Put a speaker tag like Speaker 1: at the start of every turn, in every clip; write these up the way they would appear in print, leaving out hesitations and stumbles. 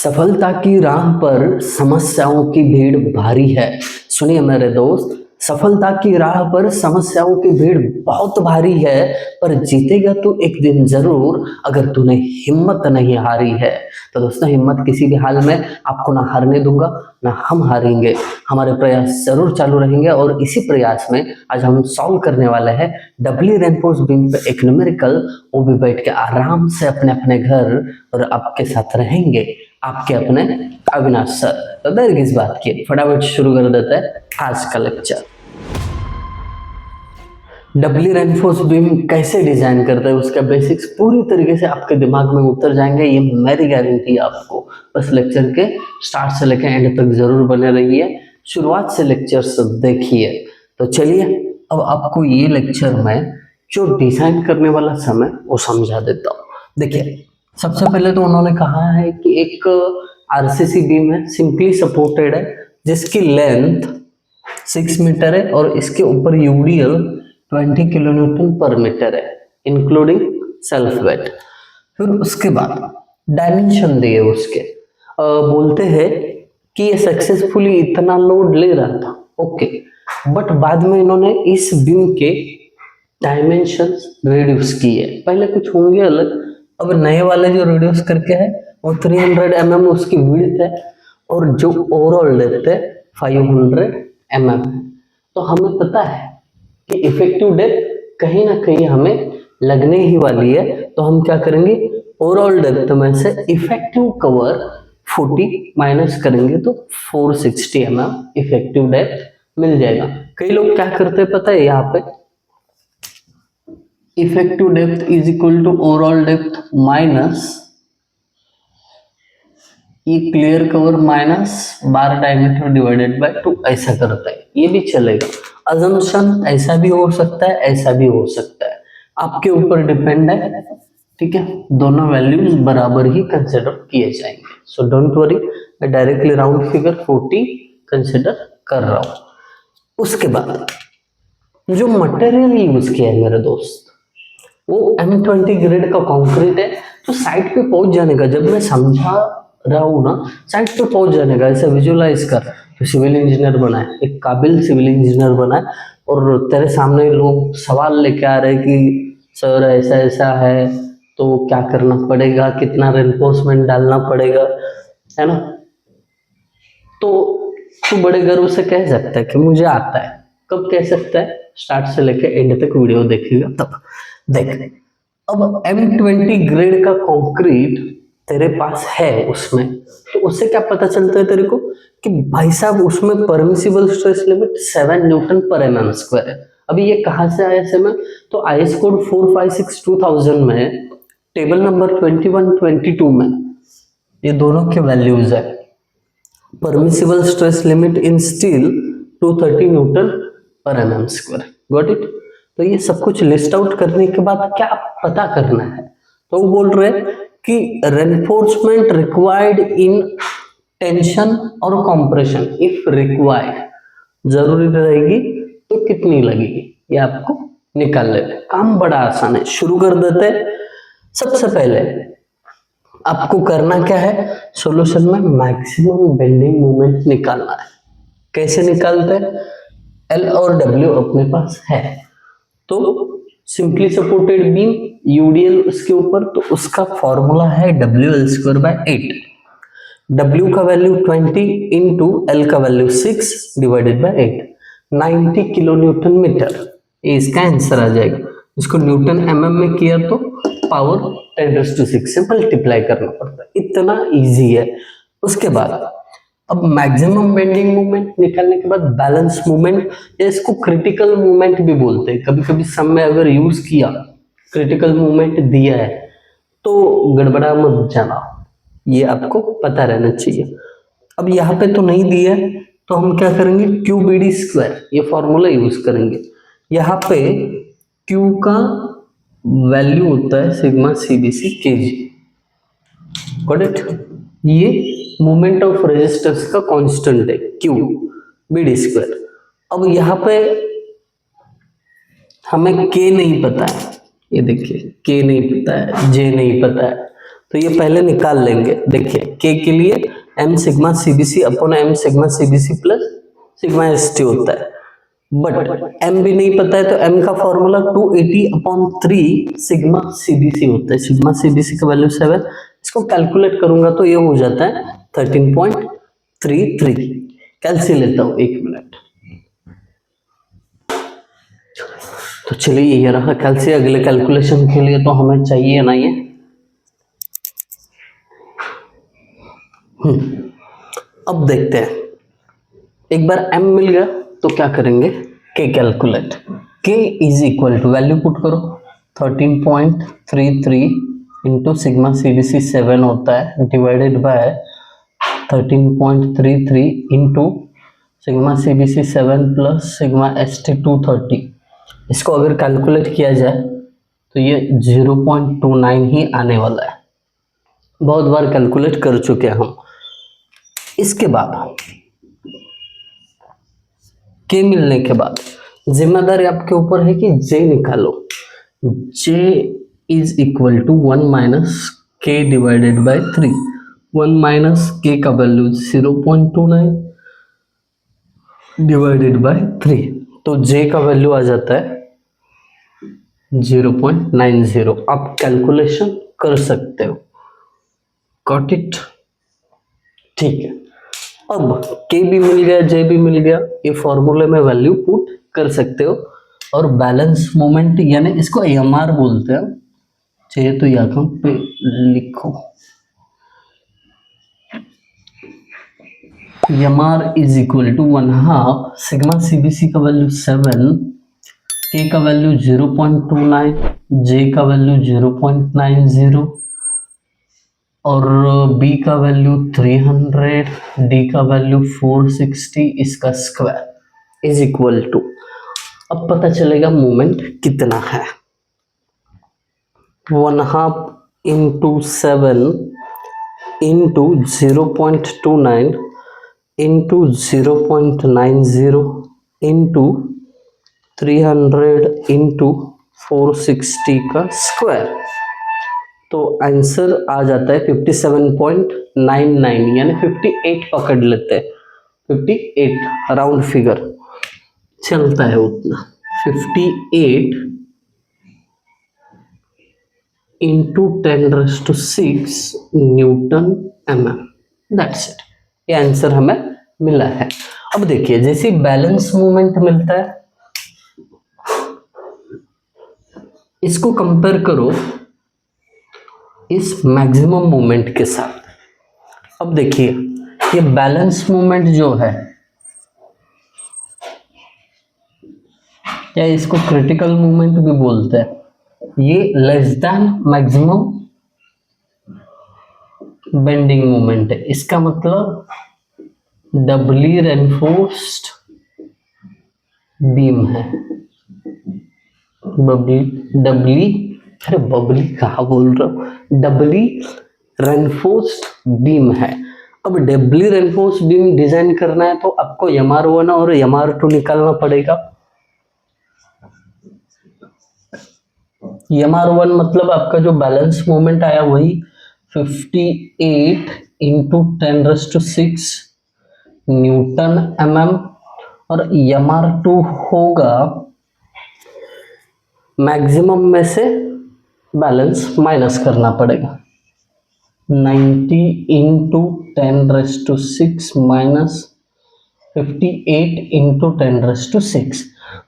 Speaker 1: सफलता की राह पर समस्याओं की भीड़ भारी है। सुनिए मेरे दोस्त, सफलता की राह पर समस्याओं की भीड़ बहुत भारी है, पर जीतेगा तो एक दिन जरूर अगर तूने हिम्मत नहीं हारी है। तो दोस्तों, हिम्मत किसी भी हाल में आपको ना हारने दूंगा, ना हम हारेंगे। हमारे प्रयास जरूर चालू रहेंगे और इसी प्रयास में आज हम सॉल्व करने वाले हैं डबली रेनफोर्स बीम पे एक न्यूमेरिकल, वो भी बैठ के आराम से अपने अपने घर, और आपके साथ रहेंगे आपके अपने अविनाश सर। तो देर किस बात की, फटाफट शुरू कर देते हैं आज का लेक्चर। डबली रेनफोर्स बीम कैसे डिजाइन करते हैं उसका बेसिक्स पूरी तरीके से आपके दिमाग में उतर जाएंगे, ये मेरी गारंटी है आपको। बस लेक्चर के स्टार्ट से लेकर एंड तक जरूर बने रहिए, शुरुआत से लेक्चर देखिए। तो चलिए, अब आपको ये लेक्चर में जो डिजाइन करने वाला समय वो समझा देता हूँ। देखिए, सबसे पहले तो उन्होंने कहा है कि एक आरसीसी बीम है, सिंपली सपोर्टेड है, जिसकी लेंथ 6 मीटर है और इसके ऊपर यूडीएल 20 किलो न्यूटन पर मीटर है, इंक्लूडिंग सेल्फ वेट। फिर उसके बाद डायमेंशन दिए उसके, बोलते हैं कि ये सक्सेसफुली इतना लोड ले रहा था, ओके, बट बाद में इन्होंने इस बीम के डायमेंशंस रिड्यूस किए। पहले कुछ होंगे अलग, अब नए वाले जो रिड्यूस करके है वो 300 mm उसकी विड्थ है और जो ओवरऑल डेप्थ है 500 mm है। तो हमें पता है कि इफेक्टिव डेप्थ कहीं ना कहीं हमें लगने ही वाली है, तो हम क्या करेंगे, ओवरऑल डेप्थ में से इफेक्टिव कवर 40 माइनस करेंगे तो 460 mm इफेक्टिव डेप्थ मिल जाएगा। कई लोग क्या करते हैं पता है, यहाँ पे effective depth is equal to overall depth minus ये clear cover minus bar diameter divided by 2, ऐसा करता है, ये भी चलेगा। अजम्पशन ऐसा भी हो सकता है, ऐसा भी हो सकता है, आपके ऊपर डिपेंड है, ठीक है। दोनों वैल्यूज बराबर ही कंसिडर किए जाएंगे, सो डोंट वरी, मैं डायरेक्टली राउंड फिगर 40 कंसिडर कर रहा हूं। उसके बाद जो मटेरियल यूज किया है मेरे दोस्त, वो M20 ग्रेड का कंक्रीट है। तो साइट पे पहुंच जाने का, जब मैं समझा रहा हूँ ना, साइट पे पहुंच जाने का ऐसे विजुअलाइज कर, तो सिविल इंजीनियर बना है, एक काबिल सिविल इंजीनियर बना है, और तेरे सामने लोग सवाल लेके आ रहे हैं कि सर ऐसा ऐसा है तो क्या करना पड़ेगा, कितना रेनफोर्समेंट डालना पड़ेगा, है ना। तो तू बड़े गर्व से कह सकता है कि मुझे आता है। कब कह सकता है? स्टार्ट से लेके एंड तक वीडियो देखेगा तब। देख, अब M20 ग्रेड का कंक्रीट तेरे पास है उसमें, तो उससे क्या पता चलता है तेरे को कि भाई साहब उसमें परमिसिबल स्ट्रेस लिमिट 7 न्यूटन पर mm स्क्वायर है। अभी ये कहाँ से आया समय, तो IS कोड 456/2000 में टेबल नंबर 21-22 में ये दोनों के वैल्यूज है। Permissible stress limit in steel 230 Newton पर mm स्क्वायर, गॉट इट। तो ये सब कुछ लिस्ट आउट करने के बाद क्या पता करना है, तो वो बोल रहे हैं कि रेनफोर्समेंट रिक्वायर्ड इन टेंशन और कंप्रेशन इफ रिक्वायर्ड जरूरी रहेगी तो कितनी लगेगी, ये आपको निकाल लेते। काम बड़ा आसान है, शुरू कर देते हैं। सबसे पहले आपको करना क्या है, सॉल्यूशन में मैक्सिमम बेंडिंग मोमेंट निकालना है। कैसे निकालते हैं, L और W अपने पास है, तो सिंपली सपोर्टेड बीम यूडीएल उसके ऊपर, तो उसका फॉर्मूला है WL²/8। W का वैल्यू 20 इंटू L का value 6 divided by 8, 90 kilo newton metre, ये इसका आंसर आ जाएगा। इसको न्यूटन mm में किया तो पावर 10⁶ से मल्टीप्लाई करना पड़ता है, इतना इजी है। उसके बाद अब मैक्सिमम बेंडिंग मूवमेंट निकालने के बाद बैलेंस मूवमेंट, या इसको क्रिटिकल मूवमेंट भी बोलते हैं, कभी कभी सम में अगर यूज किया क्रिटिकल मूवमेंट दिया है तो गड़बड़ा मत जाना, ये आपको पता रहना चाहिए। अब यहाँ पे तो नहीं दिया है, तो हम क्या करेंगे, QBD², ये फॉर्मूला यूज करेंगे। यहाँ पे Q का वैल्यू होता है sigma CBC kg, got it. ये मोमेंट ऑफ रेजिस्टेंस का कांस्टेंट है QBD²। अब यहाँ पे हमें K नहीं पता है, ये देखिए K नहीं पता है, J नहीं पता है, तो ये पहले निकाल लेंगे। देखिए के के लिए m sigma CBC upon m sigma CBC plus sigma ST होता है, बट m भी नहीं पता है तो m का फॉर्मूला 280 अपॉन 3 सिग्मा सीबीसी होता है। सिग्मा सीबीसी का वैल्यू 7, इसको कैलकुलेट करूंगा तो ये हो जाता है 13.33। कैलसी लेता हूं 1 मिनट। तो चलिए ये रहा कैलसी। अगले कैलकुलेशन के लिए तो हमें चाहिए ना ये। अब देखते हैं, एक बार m मिल गया तो क्या करेंगे, k calculate. k is equal to, value put करो, 13.33 इंटू सिग्मा सीबीसी 7 होता है divided by 13.33 into sigma CBC 7 plus sigma ST 230। इसको अगर कैलकुलेट किया जाए तो ये 0.29 ही आने वाला है। बहुत बार कैलकुलेट कर चुके हैं हम। इसके बाद के मिलने के बाद जिम्मेदारी आपके ऊपर है कि जे निकालो। जे इज इक्वल टू 1 माइनस के डिवाइडेड बाय 3। 1 माइनस के का वैल्यू 0.29 डिवाइडेड बाय 3, तो जे का वैल्यू आ जाता है 0.90। आप कैलकुलेशन कर सकते हो। Got it? ठीक है। अब के भी मिल गया, जे भी मिल गया, ये फॉर्मूले में वैल्यू पुट कर सकते हो। और बैलेंस मोमेंट यानी इसको एमआर बोलते हैं, चाहिए तो यहाँ पे लिखो, MR is equal to 1/2 sigma CBC का वैल्यू 7, के का वैल्यू 0.29, जे का वैल्यू 0.90 और बी का वैल्यू 300, डी का वैल्यू 460, इसका स्क्वायर इज इक्वल टू, अब पता चलेगा मोमेंट कितना है। 1/2 into 7 into 0.29 into 0.90 into 300 into 460 का स्क्वायर, तो आंसर आ जाता है 57.99 यानी 58 पकड़ लेते हैं। 58 राउंड फिगर चलता है उतना। 58 into 10⁶ Newton mm, that's it. ये आंसर हमें मिला है। अब देखिए जैसे बैलेंस मोमेंट मिलता है, इसको कंपेयर करो इस मैक्सिमम मोमेंट के साथ। अब देखिए ये बैलेंस मोमेंट जो है, या इसको क्रिटिकल मोमेंट भी बोलते हैं, ये less than maximum bending moment है। इसका मतलब डबली रेनफोर्स्ड बीम है। बबली कहा बोल रहा हूँ, डबली रेनफोर्स्ड बीम है। अब डबली रेनफोर्स्ड बीम डिजाइन करना है तो आपको MR1 और MR2 निकालना पड़ेगा। MR1 मतलब आपका जो बैलेंस मोमेंट आया वही 58 इंटू 10⁶ न्यूटन mm, और MR2 होगा मैक्सिमम में से बैलेंस माइनस करना पड़ेगा, 90 इंटू 10⁶ माइनस 58 इंटू 10⁶।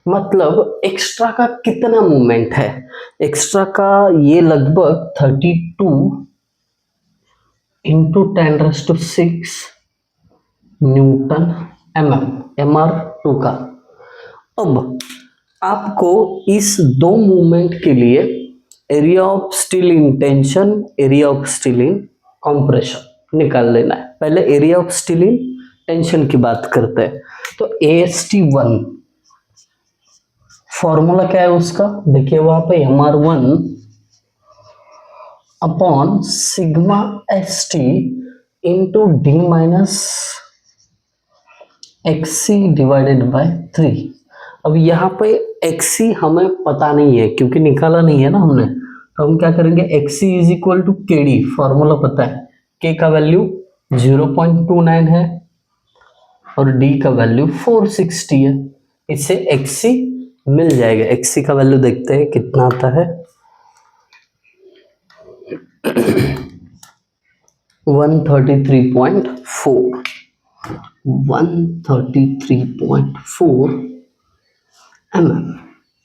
Speaker 1: मतलब एक्स्ट्रा का कितना मूवमेंट है? एक्स्ट्रा का ये लगभग 32 इंटू 10⁶ न्यूटन mm, MR2 का। अब आपको इस दो मूवमेंट के लिए area of steel in tension, area of steel in compression निकाल लेना है। पहले area of steel in tension की बात करते हैं। तो AST1 फॉर्मूला क्या है उसका, देखिए वहां पे MR1 upon sigma ST into D minus XC divided by 3। अब यहाँ पे XC हमें पता नहीं है क्योंकि निकाला नहीं है ना हमने, तो हम क्या करेंगे, XC is equal to KD, formula पता है, K का वैल्यू 0.29 है और D का वैल्यू 460 है, इससे XC मिल जाएगा। XC का वैल्यू देखते हैं कितना आता है, 133.4, 133.4 mm,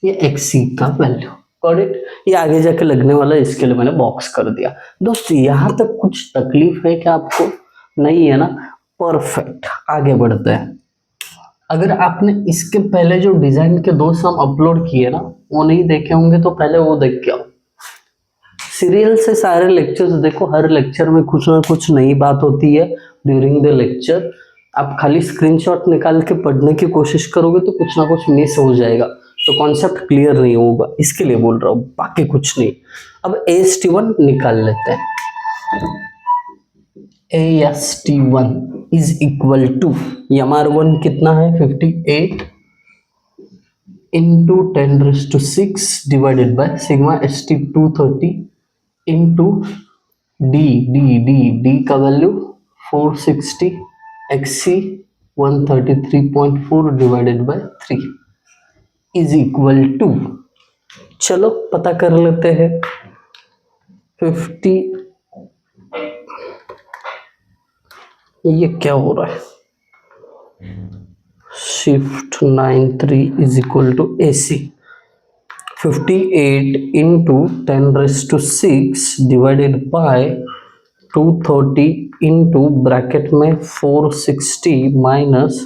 Speaker 1: ये XC का वैल्यू। Got it. ये आगे जाके लगने वाला है, इसके लिए मैंने बॉक्स कर दिया। दोस्त यहाँ तक कुछ तकलीफ है क्या आपको? नहीं है ना? परफेक्ट, आगे बढ़ते हैं। अगर आपने इसके पहले जो डिजाइन के 2 सम अपलोड किए ना, वो नहीं देखे होंगे तो पहले वो देख के आओ। सीरियल से सारे लेक्चर्स देखो, हर लेक्चर में कुछ ना कुछ नई बात होती है ड्यूरिंग द लेक्चर। आप खाली स्क्रीनशॉट निकाल के पढ़ने की कोशिश करोगे तो कुछ ना कुछ मिस हो जाएगा, तो कॉन्सेप्ट क्लियर नहीं होगा, इसके लिए बोल रहा हूँ, बाकी कुछ नहीं। अब AST1 निकाल लेते हैं। AST1 is equal to, MR1 कितना है, 58 into 10⁶ divided by sigma ST230 into D का value 460, XC 133.4 divided by 3 is equal to, चलो पता कर लेते हैं, 50, ये क्या हो रहा है, shift 93 is equal to AC, 58 into 10⁶ divided by 230 into bracket में 460 minus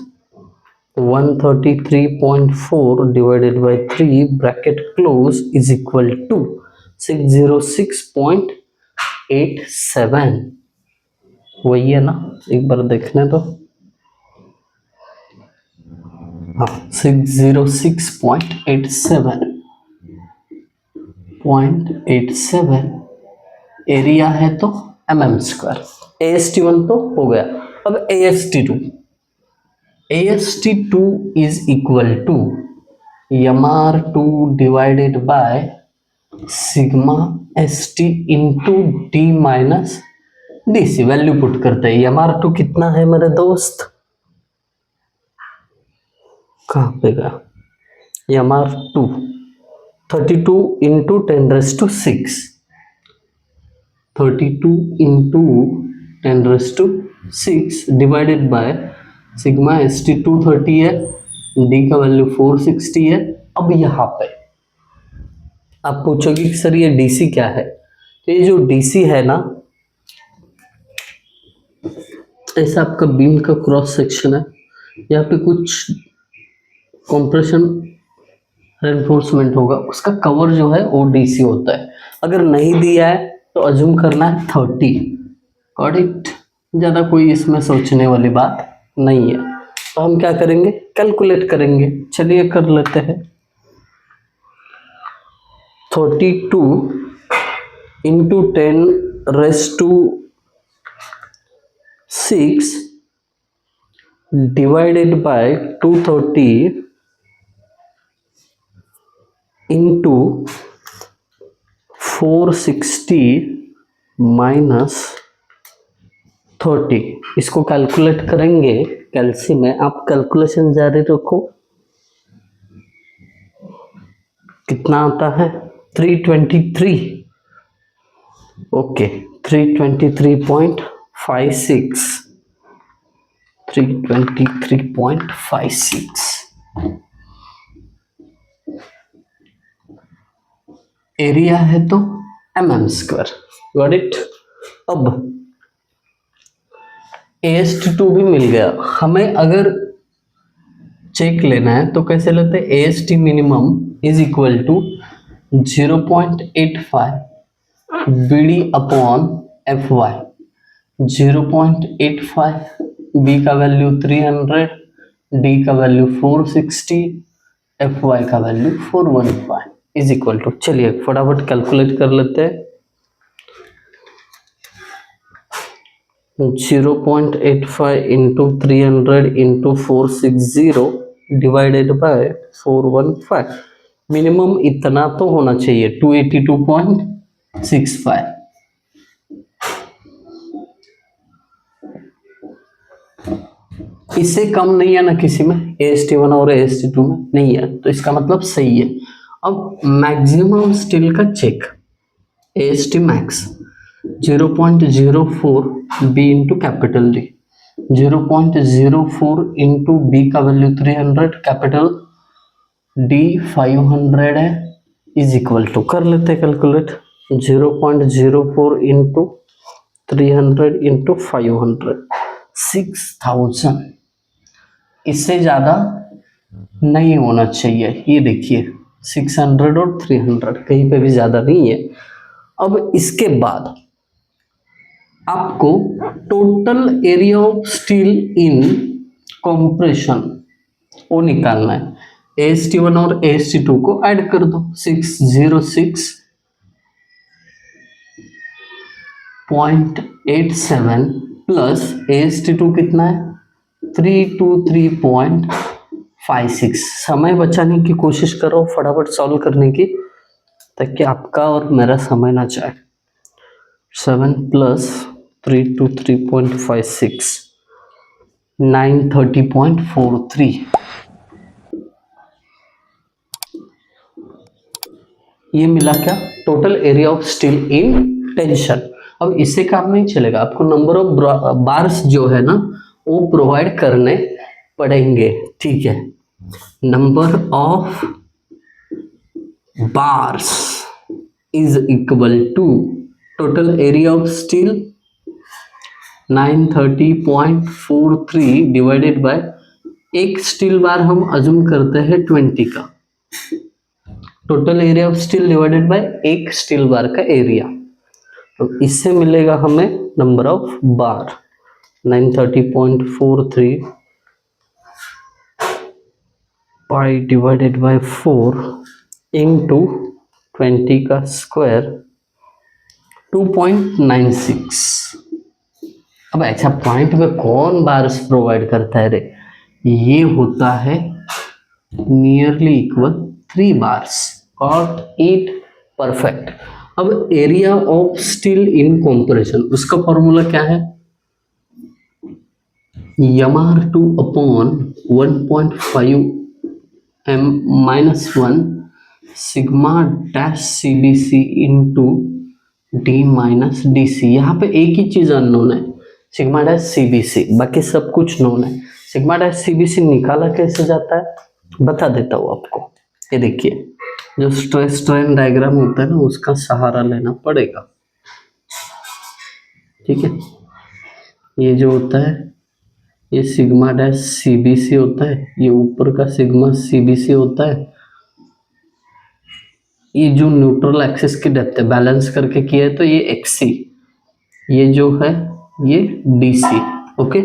Speaker 1: 133.4 divided by 3 bracket close is equal to 606.87। वही है ना, एक बार देखने दो। हाँ, 606.87 एरिया है तो mm²। AST1 तो हो गया। अब AST2 is equal to MR2 divided by sigma ST into D minus DC। Value put करते हैं। MR2 कितना है मेरे दोस्त, कहाँ पे गया, MR2 32 into 10⁶, 32 into 10⁶ divided by sigma ST230 है, D का वैल्यू 460 है। अब यहाँ पे आप पूछोगे कि सर ये DC क्या है, तो ये जो DC है ना, ऐसा आपका बीम का क्रॉस सेक्शन है, यहाँ पे कुछ कंप्रेशन रेनफोर्समेंट होगा, उसका कवर जो है वो DC होता है। अगर नहीं दिया है तो अज्यूम करना है 30। Got it. ज़्यादा कोई इसमें सोचने वाली बात नहीं है। तो हम क्या करेंगे, कैलकुलेट करेंगे। चलिए कर लेते हैं। 32 into 10⁶ divided by 230 into 460 minus 30, इसको कैलकुलेट करेंगे कैलसी में। आप कैलकुलेशन जारी रखो। कितना आता है, 323। ओके, 323.56, 323.56 एरिया है तो mm²। Got it. अब AST2 भी मिल गया हमें। अगर चेक लेना है तो कैसे लेते हैं, AST minimum is equal to 0.85 BD upon FY। 0.85, B का वैल्यू 300, D का वैल्यू 460, FY का वैल्यू 415 इज इक्वल टू, चलिए फटाफट कैलकुलेट कर लेते हैं। 0.85 into 300 into 460 divided by 415। Minimum इतना तो होना चाहिए, 282. 65। इससे कम नहीं है ना किसी में, AST1 और AST2 में नहीं है, तो इसका मतलब सही है। अब मैक्सिमम स्टील का check, AST max 0.04 B into capital D, 0.04 into B का वैल्यू 300, कैपिटल D 500 है, इज इक्वल टू, कर लेते कैलकुलेट, 0.04 इंटू 300 इंटू 500, 6000। इससे ज्यादा नहीं होना चाहिए, ये देखिए 600 और 300 कहीं पे भी ज्यादा नहीं है। अब इसके बाद आपको total area of steel in compression वो निकालना है। AST1 और AST2 को ऐड कर दो, 606.87 प्लस AST2 कितना है 323.56। समय बचाने की कोशिश करो, फटाफट सॉल्व करने की, ताकि आपका और मेरा समय ना जाए। 7 प्लस 323.56, 930.43। ये मिला क्या, total area of steel in tension. अब इससे काम नहीं चलेगा, आपको नंबर ऑफ बार्स जो है ना वो प्रोवाइड करने पड़ेंगे, ठीक है। Number of bars is equal to total area of steel 930.43 divided by, एक स्टील बार हम अज्यूम करते हैं 20 का, total area of steel divided by एक स्टील बार का एरिया, तो इससे मिलेगा हमें number of bar 930.43 pi divided by 4 into 20 का स्क्वायर 2.96। अब अच्छा पॉइंट में कौन बार्स प्रोवाइड करता है रे, ये होता है nearly equal 3 bars, got it, perfect. अब area of steel in compression, उसका फॉर्मूला क्या है, mr2 upon 1.5 m-1 sigma dash CBC into D minus DC। यहाँ पे एक ही चीज अननोन है, सिग्मा डैश CBC, बाकी सब कुछ नोन है। सिग्मा डैश CBC निकाला कैसे जाता है बता देता हूँ आपको। ये देखिए, जो स्ट्रेस स्ट्रेन डायग्राम होता है ना उसका सहारा लेना पड़ेगा, ठीक है। ये जो होता है ये सिग्मा डैश CBC होता है, ये ऊपर का सिग्मा CBC होता है, ये जो न्यूट्रल एक्सिस की डेप्थ है बैलेंस करके किया है तो ये XC, ये जो है ये DC, ओके।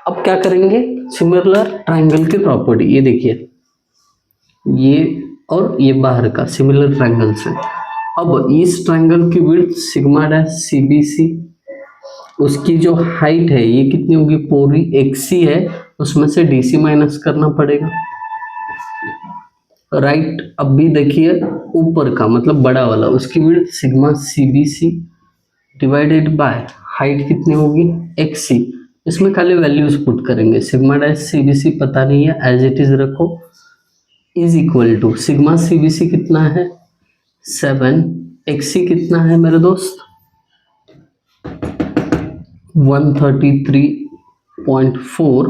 Speaker 1: अब क्या करेंगे, सिमिलर ट्रायंगल की प्रॉपर्टी, ये देखिए ये और ये बाहर का सिमिलर ट्रायंगल्स है। अब इस ट्रायंगल की विड्थ सिग्मा डैश CBC, उसकी जो हाइट है ये कितनी होगी, पूरी XC है, उसमें से DC माइनस करना पड़ेगा, राइट। अब भी देखिए ऊपर का मतलब बड़ा वाला, उसकी width sigma CBC divided by height कितनी होगी XC, इसमें खाली वैल्यूज पुट करेंगे, सिग्मा डैश CBC पता नहीं है एज इट इज रखो, is equal to sigma CBC कितना है 7, XC कितना है मेरे दोस्त 133.4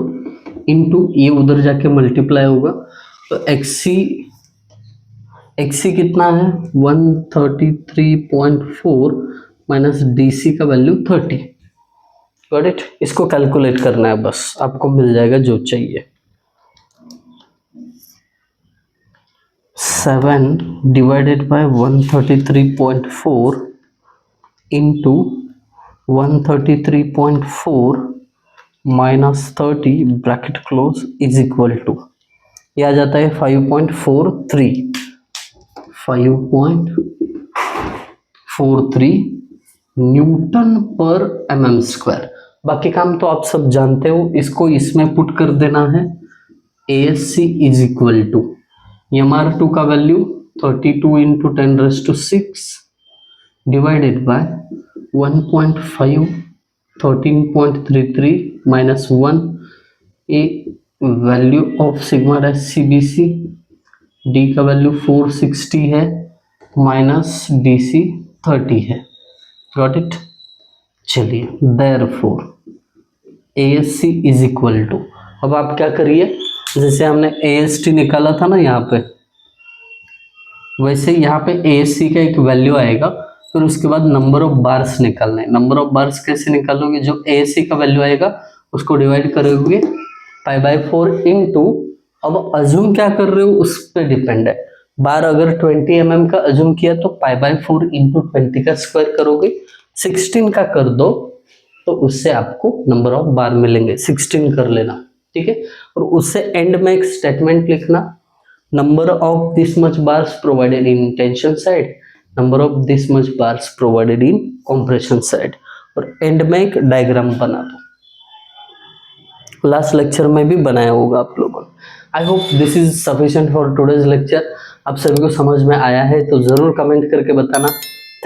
Speaker 1: इंटू ये उधर जाके मल्टीप्लाई होगा, तो XC कितना है 133.4 माइनस DC का वैल्यू 30, गॉट इट। इसको कैलकुलेट करना है बस, आपको मिल जाएगा जो चाहिए। 7 divided by 133.4 into 133.4 minus 30 bracket close is equal to, यह आ जाता है 5.43 न्यूटन पर mm स्क्वायर। बाकी काम तो आप सब जानते हो, इसको इसमें पुट कर देना है, ASC is equal to mr2 का value 32 into 10⁻⁶, divided by 1.5 13.33 minus 1 a value of sigma dash CBC d का वैल्यू 460 है माइनस DC 30 है। Got it. चलिए therefore ASC is equal to, अब आप क्या करिए, जैसे हमने AST निकाला था ना यहाँ पे, वैसे यहाँ पे ASC का एक वैल्यू आएगा, फिर उसके बाद नंबर ऑफ बार्स निकालने। नंबर ऑफ बार्स कैसे निकालोगे, जो ASC का वैल्यू आएगा उसको डिवाइड करोगे पाई बाय 4 इनटू, अब अज्यूम क्या कर रहे हो उस पर डिपेंड है। बार अगर 20 mm का अज्यूम किया तो पाई बाय 4 इंटू 20 का स्क्वायर करोगे, 16 का कर दो तो उससे आपको नंबर ऑफ बार मिलेंगे, 16 कर लेना, ठीक है। और उससे एंड में एक स्टेटमेंट लिखना, number of this much bars provided in tension side, number of this much bars provided in compression side, और एंड में एक डायग्राम बना दो। लास्ट लेक्चर में भी बनाया होगा आप लोगों ने। I hope this is sufficient for today's lecture. आप सभी को समझ में आया है तो जरूर कमेंट करके बताना।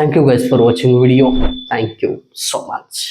Speaker 1: Thank you guys for watching video. Thank you so much.